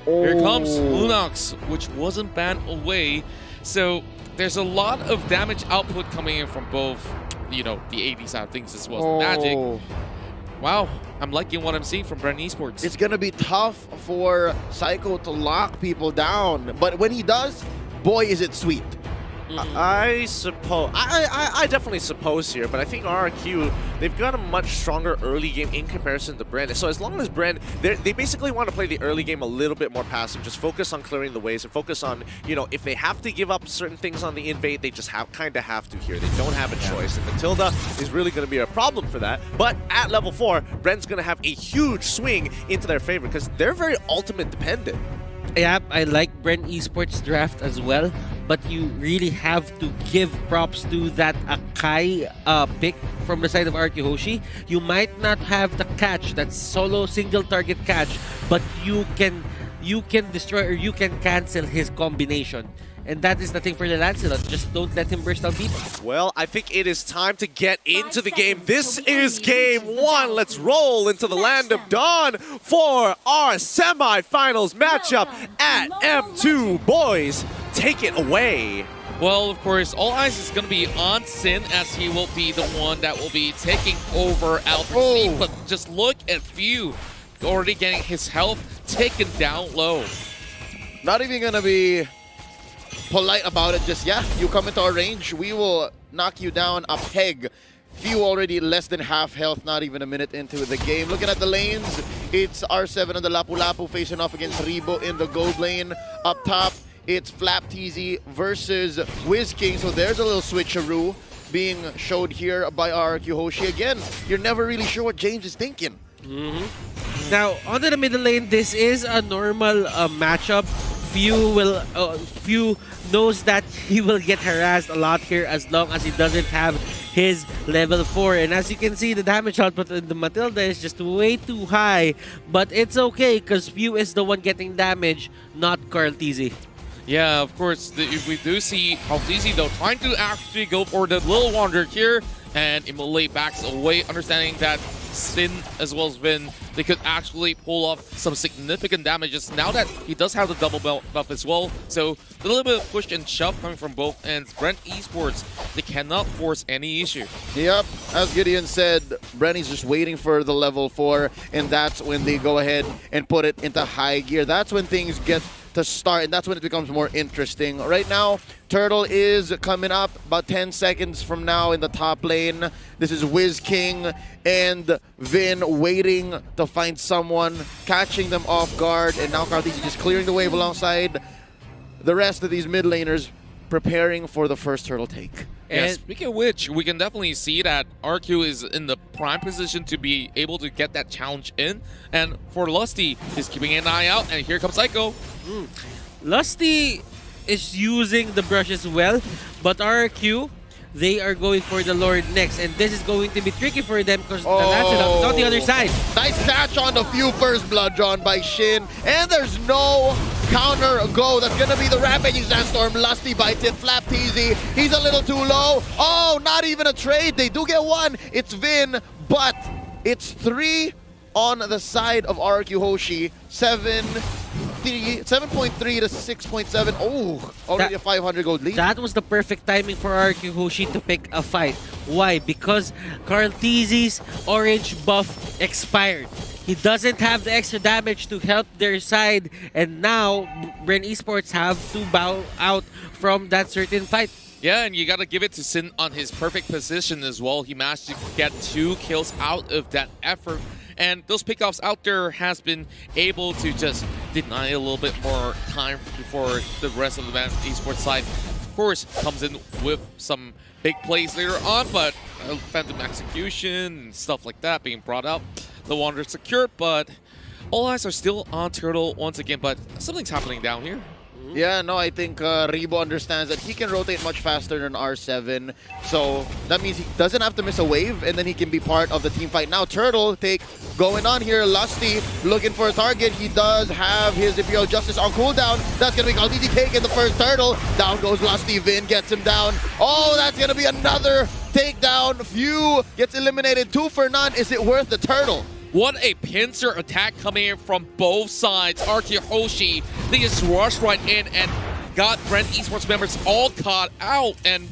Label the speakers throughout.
Speaker 1: Here comes Lunox, which wasn't banned away. So there's a lot of damage output coming in from both, you know, the AD side of things as well as the Magic. Wow, I'm liking what I'm seeing from Bren Esports.
Speaker 2: It's going to be tough for Psycho to lock people down, but when he does, boy, is it sweet.
Speaker 3: I suppose, I definitely suppose here, but I think RRQ, they've got a much stronger early game in comparison to Bren. So as long as Bren, they basically want to play the early game a little bit more passive, just focus on clearing the waves and focus on, you know, if they have to give up certain things on the invade, they just kind of have to here. They don't have a choice, and Matilda is really going to be a problem for that. But at level 4, Bren's going to have a huge swing into their favor because they're very ultimate dependent.
Speaker 4: Yeah, I like Bren Esports draft as well, but you really have to give props to that Akai pick from the side of RRQ Hoshi. You might not have the catch, that solo single target catch, but you can destroy or you can cancel his combination. And that is the thing for the Lancelot. Just don't let him burst down people.
Speaker 3: Well, I think it is time to get into the game. This is game 1. Let's roll into the land of Dawn for our semifinals matchup at M2. Boys, take it away.
Speaker 1: Well, of course, all eyes is going to be on Sin, as he will be the one that will be taking over Alfred C. But just look at Few already getting his health taken down low.
Speaker 2: Not even going to be polite about it, just you come into our range, we will knock you down a peg. Few already less than half health, not even a minute into the game. Looking at the lanes, it's R7 on the Lapu Lapu facing off against Rebo in the gold lane. Up top, it's Flap TZ versus Wiz King, so there's a little switcheroo being showed here by RRQ Hoshi. Again, you're never really sure what James is thinking.
Speaker 4: Now, onto the middle lane, this is a normal matchup. Few knows that he will get harassed a lot here as long as he doesn't have his level 4. And as you can see, the damage output in the Matilda is just way too high. But it's okay because Few is the one getting damage, not Carl TZ.
Speaker 1: Yeah, of course, we do see how TZ though trying to actually go for the Little Wanderer here, and immediately backs away, understanding that Sin as well as Vin, they could actually pull off some significant damages now that he does have the double belt buff as well. So a little bit of push and shove coming from both ends. Bren Esports, they cannot force any issue.
Speaker 2: Yep, as Gideon said, Brenny's just waiting for the level 4, and that's when they go ahead and put it into high gear. That's when things get to start, and that's when it becomes more interesting. Right now, Turtle is coming up about 10 seconds from now in the top lane. This is Wiz King and Vin waiting to find someone, catching them off guard, and now Cartesi just clearing the wave alongside the rest of these mid laners, preparing for the first Turtle take.
Speaker 1: And speaking of which, we can definitely see that RQ is in the prime position to be able to get that challenge in. And for Lusty, he's keeping an eye out, and here comes Psycho.
Speaker 4: Lusty is using the brush as well, but RRQ, they are going for the Lord next, and this is going to be tricky for them because the Lancelot is on the other side.
Speaker 2: Nice catch on the Few first blood drawn by Shin, and there's no counter go. That's gonna be the Rampaging Sandstorm. Lusty bites it. Flap TZ, he's a little too low. Oh, not even a trade. They do get one. It's Vin, but it's 3 on the side of RRQ Hoshi. 7.3 to 6.7. Oh, already a 500 gold lead.
Speaker 4: That was the perfect timing for RRQ Hoshi to pick a fight. Why? Because Carl TZ's orange buff expired. He doesn't have the extra damage to help their side, and now Bren Esports have to bow out from that certain fight.
Speaker 1: Yeah, and you got to give it to Sin on his perfect position as well. He managed to get 2 kills out of that effort. And those pickoffs out there has been able to just deny a little bit more time before the rest of the esports side, of course, comes in with some big plays later on, but Phantom Execution and stuff like that being brought out. The Wanderer secured, but all eyes are still on Turtle once again, but something's happening down here.
Speaker 2: Yeah, no, I think Rebo understands that he can rotate much faster than R7. So that means he doesn't have to miss a wave, and then he can be part of the team fight. Now, Turtle take going on here. Lusty looking for a target. He does have his Imperial Justice on cooldown. That's going to be Caldisi taking the first Turtle. Down goes Lusty. Vin gets him down. Oh, that's going to be another takedown. Few gets eliminated. 2 for none. Is it worth the Turtle?
Speaker 1: What a pincer attack coming in from both sides. RRQ Hoshi, they just rushed right in and got Bren Esports members all caught out. And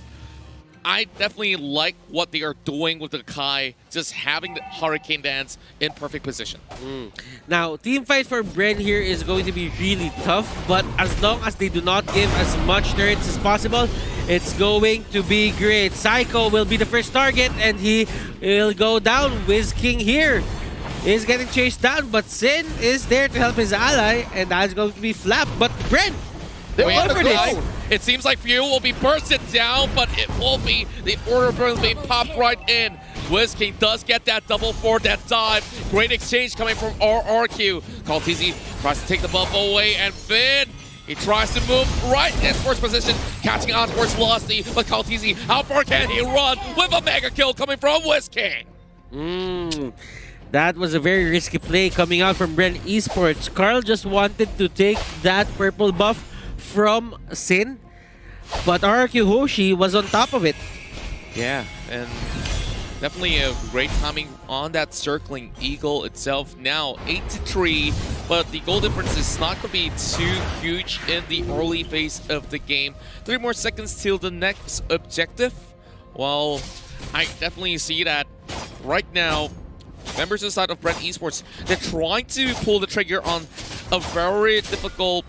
Speaker 1: I definitely like what they are doing with the Kai, just having the Hurricane Dance in perfect position.
Speaker 4: Now, team fight for Bren here is going to be really tough, but as long as they do not give as much turrets as possible, it's going to be great. Psycho will be the first target, and he will go down. Wiz King here is getting chased down, but Sin is there to help his ally, and that's going to be Flap. But Bren,
Speaker 2: They
Speaker 1: Wait
Speaker 2: want
Speaker 1: for
Speaker 2: to
Speaker 1: this.
Speaker 2: go.
Speaker 1: It seems like Fuel will be bursted down, but it will be the order burn being popped right in. Wiz King does get that double for that dive. Great exchange coming from RRQ. Kaltizi tries to take the buff away, and Finn, he tries to move right in first position, catching on towards Lusty, but Kaltizi, how far can he run with a mega kill coming from Wiz King?
Speaker 4: That was a very risky play coming out from Bren Esports. Carl just wanted to take that purple buff from Sin, but RRQ Hoshi was on top of it.
Speaker 1: Yeah, and definitely a great timing on that circling Eagle itself. Now 8-3, but the goal difference is not going to be too huge in the early phase of the game. 3 more seconds till the next objective. Well, I definitely see that right now. Members inside of Bren Esports, they're trying to pull the trigger on a very difficult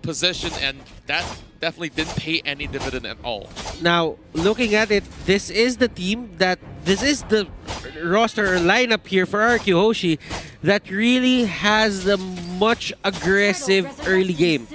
Speaker 1: position, and that definitely didn't pay any dividend at all.
Speaker 4: Now, looking at it, this is the roster or lineup here for RRQ Hoshi that really has the much aggressive early game.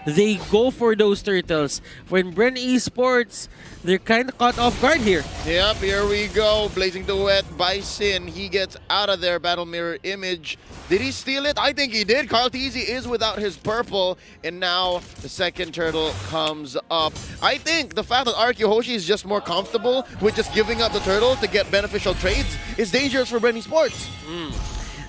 Speaker 4: They go for those turtles. When Bren Esports, they're kind of caught off guard here.
Speaker 2: Yep, here we go. Blazing Duet by Sin. He gets out of there. Battle Mirror Image. Did he steal it? I think he did. Carl Teasy is without his purple. And now the second turtle comes up. I think the fact that RRQ Hoshi is just more comfortable with just giving up the turtle to get beneficial trades is dangerous for Bren Esports.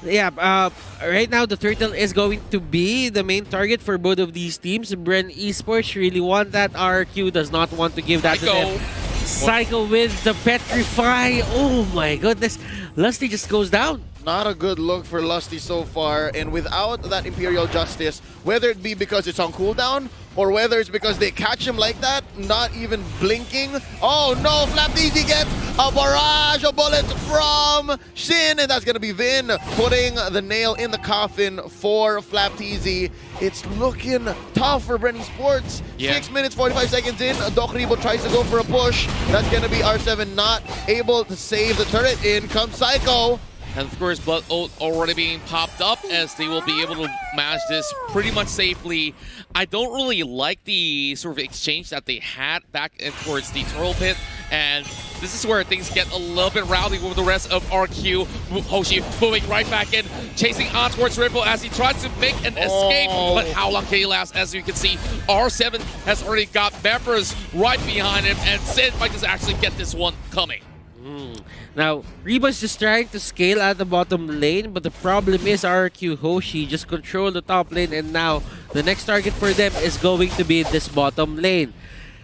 Speaker 4: Yeah, right now the turtle is going to be the main target for both of these teams. Bren Esports really want that. RRQ does not want to give that to them. Psycho with the Petrify. Oh my goodness. Lusty just goes down.
Speaker 2: Not a good look for Lusty so far, and without that Imperial Justice, whether it be because it's on cooldown or whether it's because they catch him like that, not even blinking. Oh no, Flapteezy gets a barrage of bullets from Shin, and that's gonna be Vin putting the nail in the coffin for Flapteezy. It's looking tough for Bren Sports.
Speaker 1: Yeah.
Speaker 2: 6 minutes, 45 seconds in. Doc Rebo tries to go for a push. That's gonna be R7 not able to save the turret. In comes Psycho.
Speaker 1: And of course, Blood Oath already being popped up, as they will be able to manage this pretty much safely. I don't really like the sort of exchange that they had back in towards the turtle pit, and this is where things get a little bit rowdy with the rest of RQ. Hoshi moving right back in, chasing on towards Ripple as he tries to make an escape, but how long can he last? As you can see, R7 has already got members right behind him, and Sid might just actually get this one coming.
Speaker 4: Now, Reba's just trying to scale at the bottom lane, but the problem is RRQ Hoshi just control the top lane, and now the next target for them is going to be this bottom lane.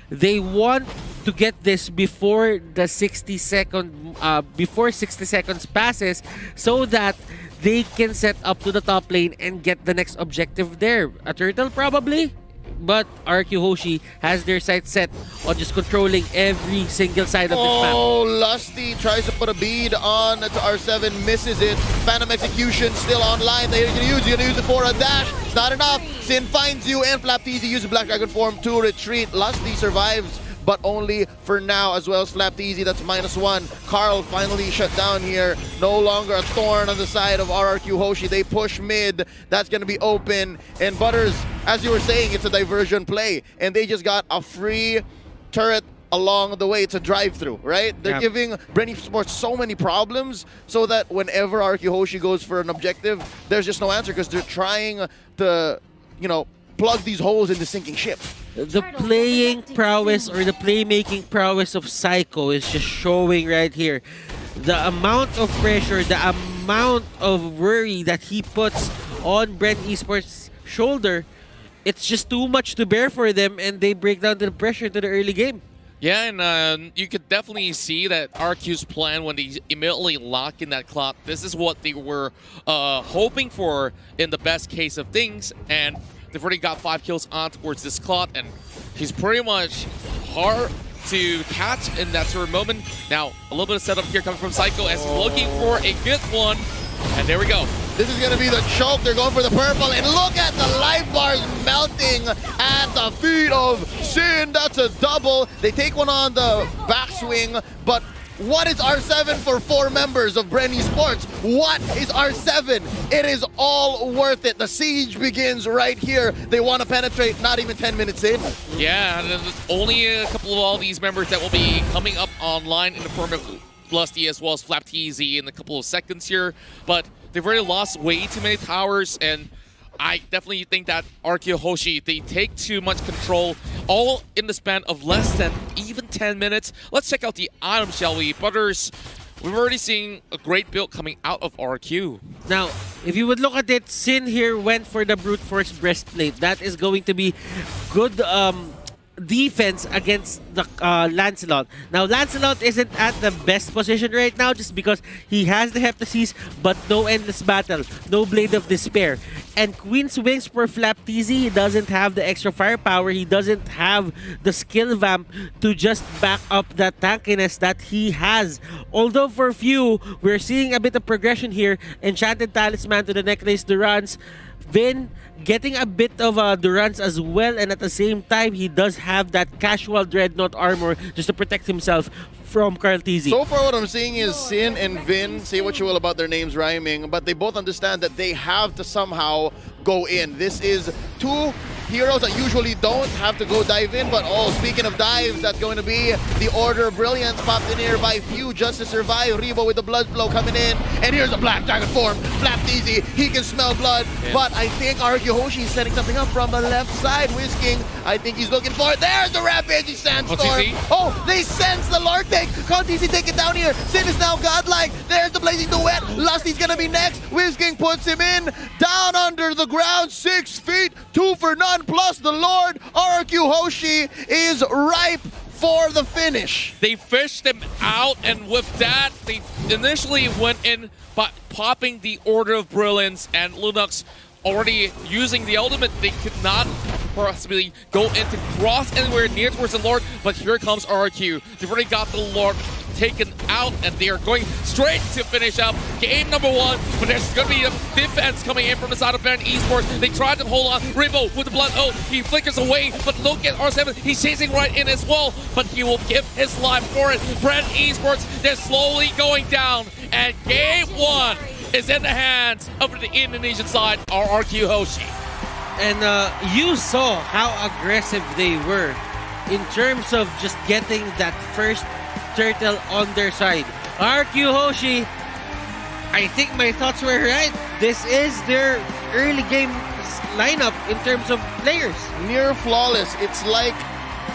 Speaker 4: They want to get this before the 60 seconds passes, so that they can set up to the top lane and get the next objective there. A turtle probably? But RRQ Hoshi has their sights set on just controlling every single side of this map.
Speaker 2: Oh, Lusty tries to put a bead on to R7, misses it. Phantom Execution still online. They're gonna use it for a dash. It's not enough. Sin finds you, and Flapteezy uses Black Dragon form to retreat. Lusty survives, but only for now, as well as Flapteezy. That's -1. Carl finally shut down here. No longer a thorn on the side of RRQ Hoshi. They push mid. That's going to be open. And Butters, as you were saying, it's a diversion play. And they just got a free turret along the way. It's a drive-through, right? They're giving Bren Sports so many problems so that whenever RRQ Hoshi goes for an objective, there's just no answer because they're trying to, you know, plug these holes in the sinking ship.
Speaker 4: The playing prowess or the playmaking prowess of Psycho is just showing right here. The amount of pressure, the amount of worry that he puts on Bren Esports' shoulder, it's just too much to bear for them, and they break down the pressure to the early game.
Speaker 1: Yeah, and you could definitely see that RQ's plan when they immediately lock in that clock. This is what they were hoping for in the best case of things, and they've already got 5 kills on towards this clock, and he's pretty much hard to catch in that sort of moment. Now, a little bit of setup here coming from Psycho as he's looking for a good one, and there we go.
Speaker 2: This is going to be the choke. They're going for the purple. And look at the life bars melting at the feet of Sin. That's a double. They take one on the backswing. But what is R7 for 4 members of Bren Esports? What is R7? It is all worth it. The siege begins right here. They want to penetrate, not even 10 minutes in.
Speaker 1: Yeah, and there's only a couple of all these members that will be coming up online in the form of Lusty as well as Flap TZ in a couple of seconds here. But they've already lost way too many towers, and I definitely think that RRQ Hoshi, they take too much control, all in the span of less than even 10 minutes. Let's check out the items, shall we? Butters, we've already seen a great build coming out of RRQ.
Speaker 4: Now, if you would look at it, Sin here went for the brute force breastplate. That is going to be good defense against the Lancelot. Now, Lancelot isn't at the best position right now just because he has the Heptasis, but no Endless Battle, no Blade of Despair. And Queen's Wings for Flap TZ, he doesn't have the extra firepower, he doesn't have the skill vamp to just back up that tankiness that he has. Although for few, we're seeing a bit of progression here. Enchanted Talisman to the Necklace Durance. Vin getting a bit of Durance as well, and at the same time, he does have that casual Dreadnought armor just to protect himself from Carl TZ.
Speaker 2: So far what I'm seeing is Sin and Vin, say what you will about their names rhyming, but they both understand that they have to somehow go in. This is 2 heroes that usually don't have to go dive in, but speaking of dives, that's going to be the Order of Brilliance popped in here by few just to survive. Rebo with the blood flow coming in, and here's a Black Dragon form. Flap TZ, he can smell blood, but I think RRQ Hoshi is setting something up from the left side. Whisking, I think he's looking for it. There's the Rampaging Sandstorm. Oh, they sense the Lord take. Can't TZ take it down here. Sin is now godlike. There's the Blazing Duet. Lusty's gonna be next. Whisking puts him in, down under the ground, 6 feet, 2 for none, plus the Lord. RRQ Hoshi is ripe for the finish.
Speaker 1: They fished him out, and with that, they initially went in by popping the Order of Brilliance, and Lunox already using the ultimate. They could not possibly go into cross anywhere near towards the Lord, but here comes RRQ. They've already got the Lord taken out, and they are going straight to finish up game number 1, but there's going to be a defense coming in from the side of Bren Esports. They tried to hold on. Rebo with the blood. Oh, he flickers away, but look at R7. He's chasing right in as well, but he will give his life for it. Bren Esports, they're slowly going down, and game 1 is in the hands of the Indonesian side, RRQ Hoshi.
Speaker 4: And you saw how aggressive they were in terms of just getting that first turtle on their side. RRQ Hoshi, I think my thoughts were right. This is their early game lineup in terms of players.
Speaker 2: Near flawless. It's like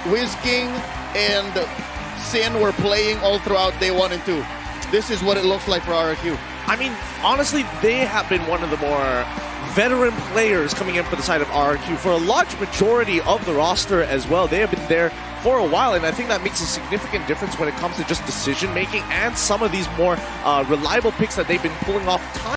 Speaker 2: Whisking and Sin were playing all throughout day 1 and 2. This is what it looks like for RRQ.
Speaker 3: I mean, honestly, they have been one of the more veteran players coming in for the side of RRQ for a large majority of the roster as well. They have been there for a while, and I think that makes a significant difference when it comes to just decision making and some of these more reliable picks that they've been pulling off time.